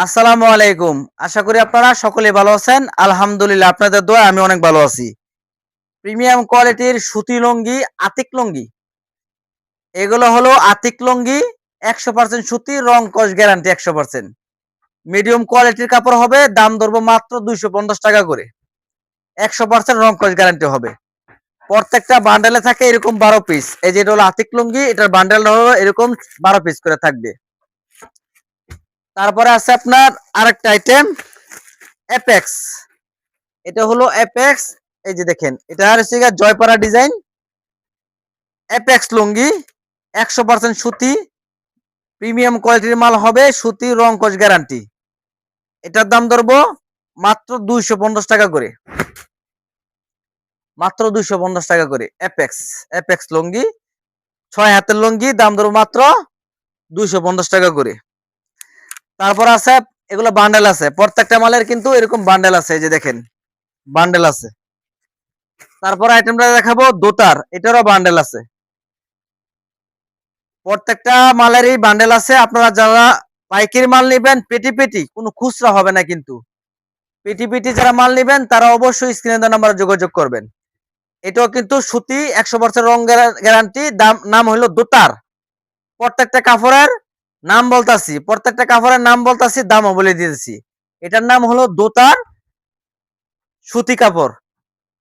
আসসালামু আলাইকুম। আশা করি আপনারা সকলে ভালো আছেন। আলহামদুলিল্লাহ আপনাদের দোয়ায় আমি অনেক ভালো আছি। প্রিমিয়াম কোয়ালিটির সুতি লুঙ্গি, আতিক লুঙ্গি। এগুলো হলো আতিক লুঙ্গি ১০০% সুতি, রং কস গ্যারান্টি ১০০%। মিডিয়াম কোয়ালিটির কাপড় হবে, দাম ধরবো মাত্র ৳২৫০ করে। ১০০% রং কস গ্যারান্টি হবে। প্রত্যেকটা বান্ডেলে থাকে এরকম ১২ পিস। এই যে এটা হলো আতিক লুঙ্গি, এটার বান্ডেল হলো এরকম ১২ পিস করে থাকবে। তারপরে আছে আপনার আরেকটা আইটেম অ্যাপেক্স। এটা হলো অ্যাপেক্স। এই যে দেখেন, এটা হচ্ছে জয়পাড়া ডিজাইন অ্যাপেক্স লুঙ্গি, ১০০% সুতি, প্রিমিয়াম কোয়ালিটির মাল হবে, সুতি, রং কস গ্যারান্টি। এটার দাম ধরবো মাত্র ৳২৫০ করে। মাত্র ৳২৫০ করে অ্যাপেক্স। অ্যাপেক্স লুঙ্গি ৬ হাতের লুঙ্গি, দাম ধরবো মাত্র ৳২৫০ করে। তারপর আছে এগুলো বান্ডেল আছে, প্রত্যেকটা মালের কিন্তু এরকম বান্ডেল আছে। এই যে দেখেন, বান্ডেল আছে। তারপর আইটেমটা দেখাবো দোতার, এটারও বান্ডেল আছে। প্রত্যেকটা মালেরই বান্ডেল আছে। আপনারা যারা পাইকারি মাল নেবেন, পেটি পেটি, কোনো খুচরা হবে না কিন্তু। পেটি পেটি যারা মাল নেবেন তারা অবশ্যই স্ক্রিনে দেওয়া নাম্বারে যোগাযোগ করবেন। এটাও কিন্তু সুতি, ১০০% রং গ্যারান্টি। নাম হলো দোতার। প্রত্যেকটা কাপড়ের নাম বলতাছি, প্রত্যেকটা কাপড়ের নাম বলতাছি, দামও বলে দিয়েছি। এটার নাম হলো দোতার সুতি কাপড়।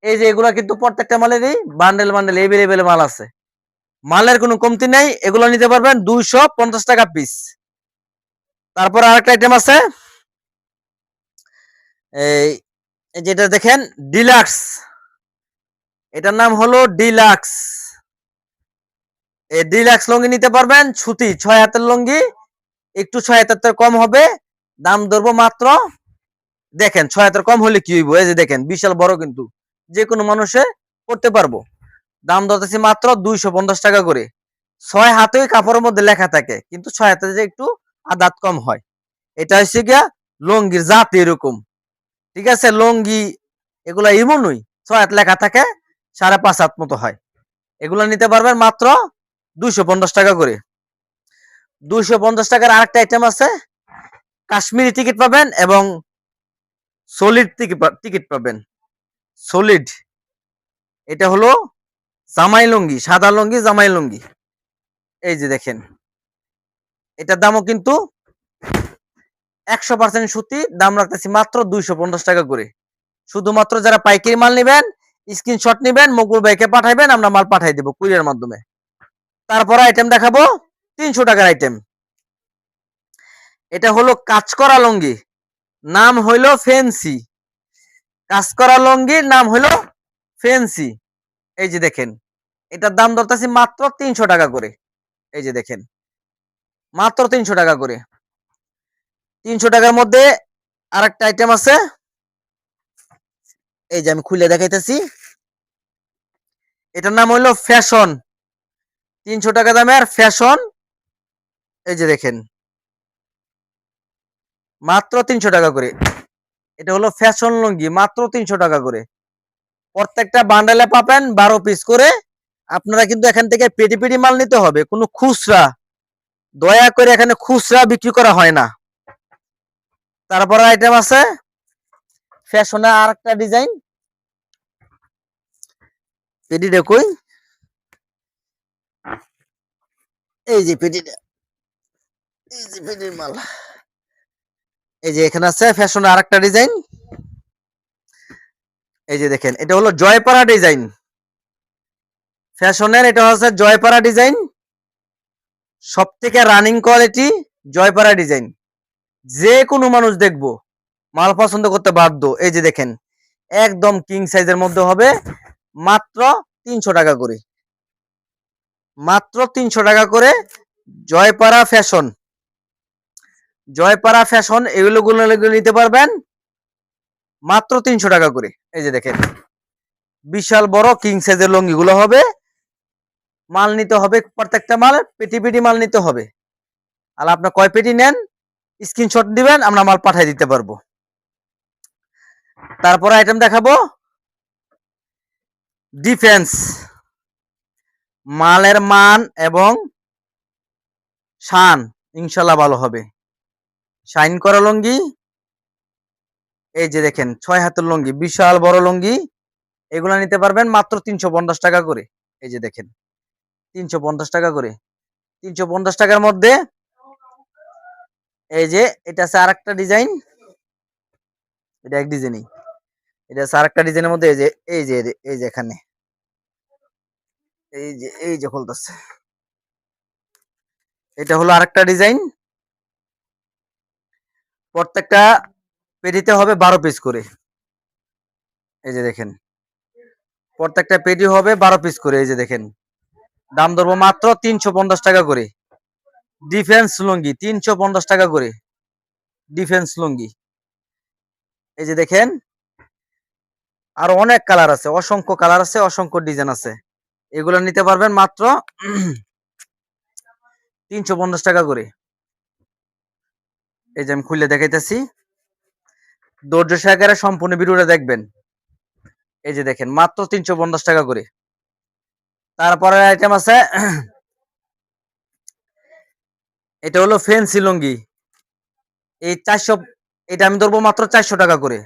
এই যে এগুলা কিন্তু প্রত্যেকটা মালেরই বান্ডেল বান্ডেল এভেলেবেল মাল আছে। মালের কোনো কমতি নেই। এগুলো নিতে পারবেন ৳২৫০ পিস। তারপর আরেকটা আইটেম আছে, এই যেটা দেখেন ডিলাক্স। এটার নাম হলো ডিলাক্স। এই ডিলাক্স লুঙ্গি নিতে পারবেন, সুতি, ৬ হাতের লুঙ্গি, একটু ৬ হাতের কম হবে। দাম ধরবো মাত্র, দেখেন ৬ হাতের কম হলে কি হইব, এই যে দেখেন বিশাল বড়, কিন্তু যে কোনো মানুষে করতে পারবো। দাম ধরতেছি মাত্র ৳২৫০ করে। ৬ হাতেই কাপড়ের মধ্যে লেখা থাকে, কিন্তু ৬ হাতে যে একটু আদাত কম হয়। এটা হচ্ছে গিয়া লুঙ্গির জাত এরকম। ঠিক আছে, লুঙ্গি এগুলা এমনই ৬ হাত লেখা থাকে, ৫.৫ হাত মতো হয়। এগুলো নিতে পারবেন মাত্র ৳২৫০ করে। ৳২৫০ আরেকটা আইটেম আছে, কাশ্মীরি টিকিট পাবেন এবং সলিড টিকিট পাবেন। সলিড, এটা হলো জামাই লুঙ্গি, সাদা লুঙ্গি, জামাই লুঙ্গি। এই যে দেখেন, এটার দামও কিন্তু ১০০% সুতি, দাম রাখতেছি মাত্র ৳২৫০ করে। শুধুমাত্র যারা পাইকারি মাল নেবেন, স্ক্রিনশট নেবেন, মকবুল ভাইকে পাঠাইবেন, আমরা মাল পাঠাই দেব কুরিয়ার মাধ্যমে। তারপর আইটেম দেখাবো ৳৩০০ আইটেম। এটা হলো কাজ করা লুঙ্গি, নাম হইলো ফেন্সি। কাজ করা লুঙ্গির নাম হইলো ফেন্সি। এই যে দেখেন, এটার দাম ধরতেছি মাত্র ৳৩০০ করে। এই যে দেখেন, মাত্র ৳৩০০ করে। ৳৩০০ মধ্যে আরেকটা আইটেম আছে, এই যে আমি খুলে দেখাইতেছি। এটার নাম হইলো ফ্যাশন। ৳৩০০ দামের ফ্যাশন। এই যে দেখেন, মাত্র ৳৩০০ করে। এটা হলো ফ্যাশন লুঙ্গি, মাত্র ৳৩০০ করে। প্রত্যেকটা বান্ডেলে পাবেন ১২ পিস করে। আপনারা কিন্তু এখান থেকে পেটি পেটি মাল নিতে হবে, কোনো খুচরা, দয়া করে এখানে খুচরা বিক্রি করা হয় না। তারপর আইটেম আছে ফ্যাশনে আরেকটা ডিজাইন, পেটিটা কই, এই যে পেটিটা, এই যে পেটির মাল, এই যে এখানে আছে ফ্যাশনে আরেকটা ডিজাইন। এই যে দেখেন, এটা হলো জয়পাড়া ডিজাইন ফ্যাশনের। এটা হচ্ছে জয়পাড়া ডিজাইন, সব থেকে রানিং কোয়ালিটি জয়পাড়া ডিজাইন। যে কোনো মানুষ দেখবো মাল পছন্দ করতে বাধ্য। এই যে দেখেন, একদম কিং সাইজের মধ্যে হবে, মাত্র ৳৩০০ করে। মাত্র ৳৩০০ করে জয়পাড়া ফ্যাশন। জয়পাড়া ফ্যাশন এগুলো নিতে পারবেন মাত্র ৳৩০০ করে। এই যে দেখেন, বিশাল বড় কিং সাইজের লুঙ্গিগুলো হবে। মাল নিতে হবে, প্রত্যেকটা মাল পেটি পেটি মাল নিতে হবে। আর আপনি কয় পেটি নেন, স্ক্রিনশট দিবেন, আমরা মাল পাঠিয়ে দিতে পারবো। তারপরে আইটেম দেখাবো ডিফেন্স। মালের মান এবং শান ইনশাল্লাহ ভালো হবে। শাইন করা লুঙ্গি, এই যে দেখেন 6 হাতের লুঙ্গি, বিশাল বড় লুঙ্গি। এগুলা নিতে পারবেন মাত্র 350 টাকা করে। এই যে দেখেন 350 টাকা করে। 350 টাকার মধ্যে এই যে এটা আছে আরেকটা ডিজাইন, এটা এক ডিজাইনই। এটা আছে আরেকটা ডিজাইনের মধ্যে এই যে এখানে এই যে খুলতেছে। এটা হলো আরেকটা ডিজাইন। প্রত্যেকটা পেটিতে হবে 12 পিস করে। এই যে দেখেন প্রত্যেকটা পেটি হবে 12 পিস করে। এই যে দেখেন দাম ধরবো মাত্র 350 টাকা করে। ডিফেন্স লুঙ্গি 350 টাকা করে। ডিফেন্স লুঙ্গি এই যে দেখেন, আরো অনেক কালার আছে, অসংখ্য কালার আছে, অসংখ্য ডিজাইন আছে। এগুলো নিতে পারবেন মাত্র 350 টাকা করে। এই যে আমি খুলে দেখাইতেছি, ধৈর্য সহকারে সম্পূর্ণ ভিডিওটা দেখবেন। এই যে দেখেন মাত্র 350 টাকা করে। তারপরে আইটেম আছে, এটা হলো ফেন্সি লুঙ্গি। এই 400, এটা আমি ধরবো মাত্র 400 টাকা করে।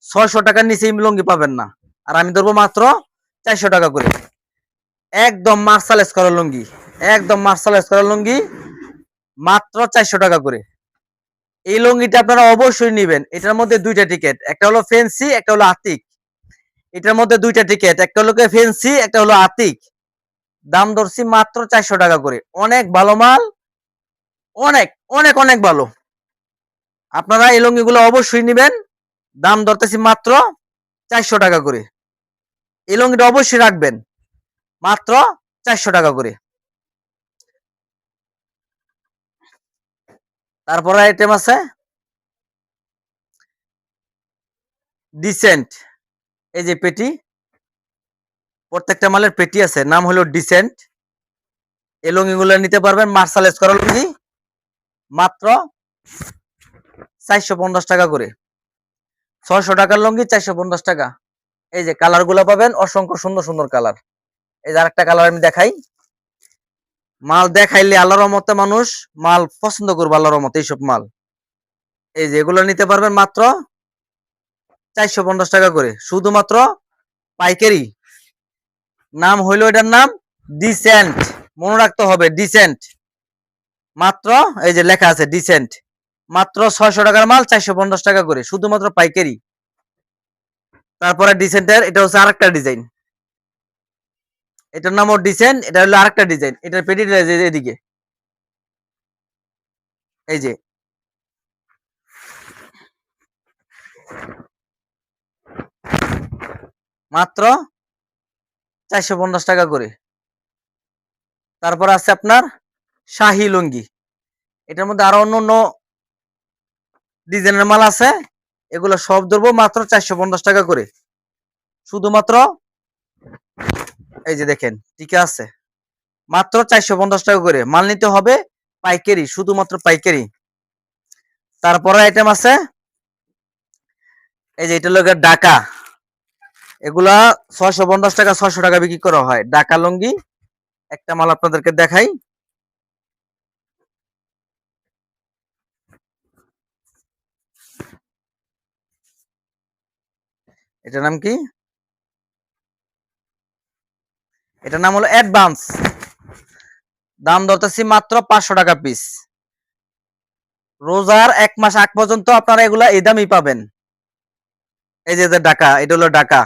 600 টাকার নিচে লুঙ্গি পাবেন না। আর আমি ধরবো মাত্র 400 টাকা করে। একদম মার্শালাইজ করা লুঙ্গি, একদম মার্শালাইজ করা লুঙ্গি, মাত্র 400 টাকা করে। এই লুঙ্গিটা আপনারা অবশ্যই নেবেন। এটার মধ্যে দুইটা টিকেট, একটা হলো ফেন্সি, একটা হলো আতিক। এটার মধ্যে দুইটা টিকেট, একটা হলো ফেন্সি, একটা হলো আতিক। দাম ধরছি মাত্র 400 টাকা করে। অনেক ভালো মাল, অনেক অনেক অনেক ভালো। আপনারা এই লুঙ্গিগুলো অবশ্যই নেবেন। দাম ধরতেছি মাত্র 400 টাকা করে। এই লুঙ্গিটা অবশ্যই রাখবেন মাত্র 400 টাকা করে। তারপরে আইটেম আছে ডিসেন্ট। এই যে পেটি, প্রত্যেকটা মালের পেটি আছে, নাম হলো ডিসেন্ট। এই লুঙ্গিগুলো নিতে পারবেন মার্শালাইজ করা লুঙ্গি, মাত্র 450 টাকা করে। 600 টাকার লুঙ্গি 450 টাকা। এই যে কালার গুলো পাবেন, অসংখ্য সুন্দর সুন্দর কালার। এই যে আরেকটা কালার আমি দেখাই। মাল দেখাইলে আল্লাহর রহমতে মানুষ মাল পছন্দ করবে, আল্লাহর রহমতে এইসব মাল। এই যে এগুলো নিতে পারবেন মাত্র 450 টাকা করে, শুধুমাত্র পাইকারি। নাম হইলো, এটার নাম ডিসেন্ট, মনে রাখতে হবে ডিসেন্ট। মাত্র এই যে লেখা আছে ডিসেন্ট, মাত্র 600 টাকার মাল 450 টাকা করে, শুধুমাত্র পাইকারি। তারপরে ডিসেন্টের এটা হচ্ছে আরেকটা ডিজাইন, এটার নামও ডিসেন্ট, এটা হলো আরেকটা ডিজাইন। এটার পেটিটা এদিকে, এই যে মাত্র 450 টাকা করে। তারপর আছে আপনার শাহী লুঙ্গি। এটার মধ্যে আরো অন্য অন্য ডিজাইনের মাল আছে, এগুলো সব ধরবো মাত্র 450 টাকা করে, শুধুমাত্র। এই যে দেখেন ঠিক আছে, মাত্র 450 টাকা করে। মাল নিতে হবে পাইকারি, শুধুমাত্র পাইকারি। তারপরে আইটেম আছে এই যে এটা হলো ঢাকা। এগুলা 650 টাকা 600 টাকা বিক্রি করা হয়, ঢাকা লুঙ্গি। একটা মাল আপনাদেরকে দেখাই, এটার নাম কি, এটার নাম হলো অ্যাডভান্স। দাম ধরতেছি মাত্র 500 টাকা পিস। রোজার 1 মাস আগ পর্যন্ত আপনারা এগুলা এই দামই পাবেন। এই যে ঢাকা, এটা হলো ঢাকা।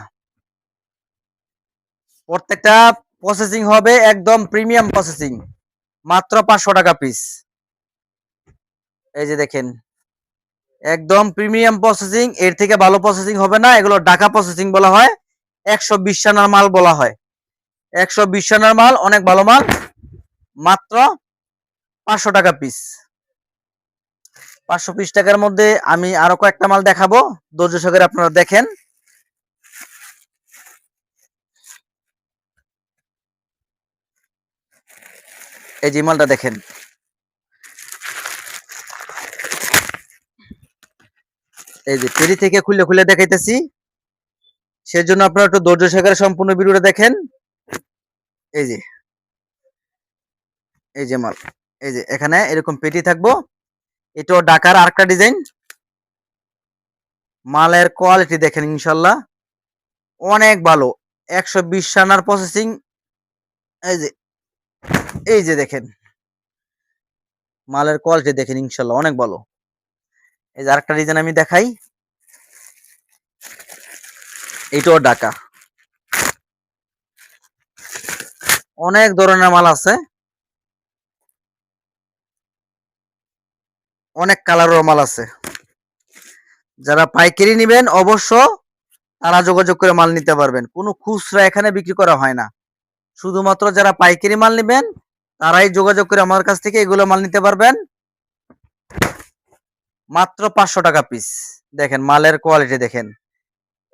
প্রত্যেকটা প্রসেসিং হবে একদম প্রিমিয়াম প্রসেসিং, মাত্র 500 টাকা পিস। এই যে দেখেন একদম প্রিমিয়াম প্রসেসিং, এর থেকে ভালো প্রসেসিং হবে না। এগুলো ঢাকা প্রসেসিং বলা হয়, 120 রানার মাল বলা হয়। 120 রানার মাল, অনেক ভালো মাল, মাত্র 500 টাকা পিস। 520 টাকার মধ্যে আমি আরো কয়েকটা মাল দেখাবো, ধৈর্য সহকারে আপনারা দেখেন। এই যে মালটা দেখেন, এই যে পেরি থেকে খুলে খুলে দেখাইতেছি, সেজন্য আপনারা একটু ধৈর্য সহকারে সম্পূর্ণ ভিডিওটা দেখেন। এই যে এই যে মাল, এই যে এখানে এরকম পেটি থাকবো, এটাও ঢাকার আরেকটা ডিজাইন। মালের কোয়ালিটি দেখেন ইনশাল্লাহ অনেক ভালো। 120 রানার প্রসেসিং। এই যে এই যে দেখেন মালের কোয়ালিটি দেখেন ইনশাল্লাহ অনেক ভালো। এই যে আরেকটা ডিজাইন আমি দেখাই, এটাও ঢাকা। অনেক ধরনের মাল আছে, অনেক কালারের মাল আছে। যারা পাইকারি নেবেন অবশ্য তারা যোগাযোগ করে মাল নিতে পারবেন। কোনো খুচরা এখানে বিক্রি করা হয় না, শুধুমাত্র যারা পাইকারি মাল নেবেন তারাই যোগাযোগ করে আমার কাছ থেকে এগুলো মাল নিতে পারবেন। মাত্র 500 টাকা পিস। দেখেন মালের কোয়ালিটি দেখেন,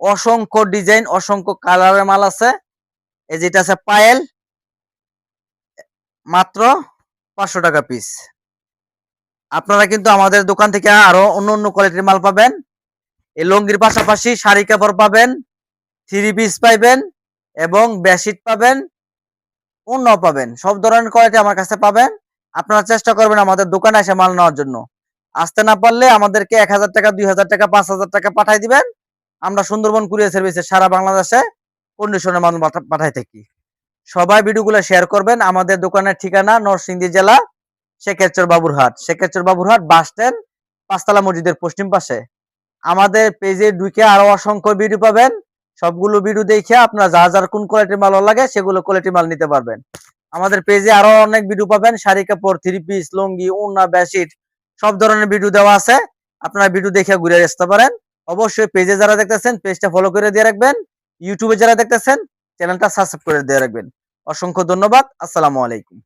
অসংখ্য ডিজাইন অসংখ্য কালারের মাল আছে। এই যেটা আছে পায়েল, মাত্র 500 টাকা পিস। আপনারা কিন্তু আমাদের দোকান থেকে আরো অন্য অন্য কোয়ালিটির মাল পাবেন। এই লুঙ্গির পাশাপাশি শাড়ি কাপড় পাবেন, থ্রি পিস পাবেন এবং বেডশিট পাবেন, অন্য পাবেন, সব ধরনের কোয়ালিটি আমার কাছে পাবেন। আপনারা চেষ্টা করবেন আমাদের দোকানে এসে মাল নেওয়ার জন্য। আসতে না পারলে আমাদেরকে 1000 টাকা 2000 টাকা 5000 টাকা পাঠাই দিবেন। আমরা সুন্দরবন কুরিয়ার সার্ভিসে সারা বাংলাদেশে কন্ডিশনে মাল পাঠাই থাকি। সবাই ভিডিওগুলো শেয়ার করবেন। আমাদের দোকানের ঠিকানা নরসিংদী জেলা শেখেরচর বাবুরহাট, শেখেরচর বাবুরহাট বাস স্ট্যান্ড, পাঁচতলা মসজিদের পশ্চিম পাশে। আমাদের পেজে ঢুকে আরো অসংখ্য ভিডিও পাবেন। সবগুলো ভিডিও দেখে আপনার যা যার কোন কোয়ালিটির মাল লাগে সেগুলো কোয়ালিটি মাল নিতে পারবেন। আমাদের পেজে আরো অনেক ভিডিও পাবেন, শাড়ি কাপড়, থ্রি পিস, লুঙ্গি, ওড়না, বেডশিট সব ধরনের ভিডিও দেওয়া আছে। আপনারা ভিডিও দেখে ঘুরে আসতে পারেন। অবশ্যই পেজে যারা দেখতেছেন পেজটা ফলো করে দিয়ে রাখবেন। ইউটিউবে যারা দেখতেছেন চ্যানেলটা সাবস্ক্রাইব করে দিয়ে রাখবেন। অসংখ্য ধন্যবাদ। আসসালামু আলাইকুম।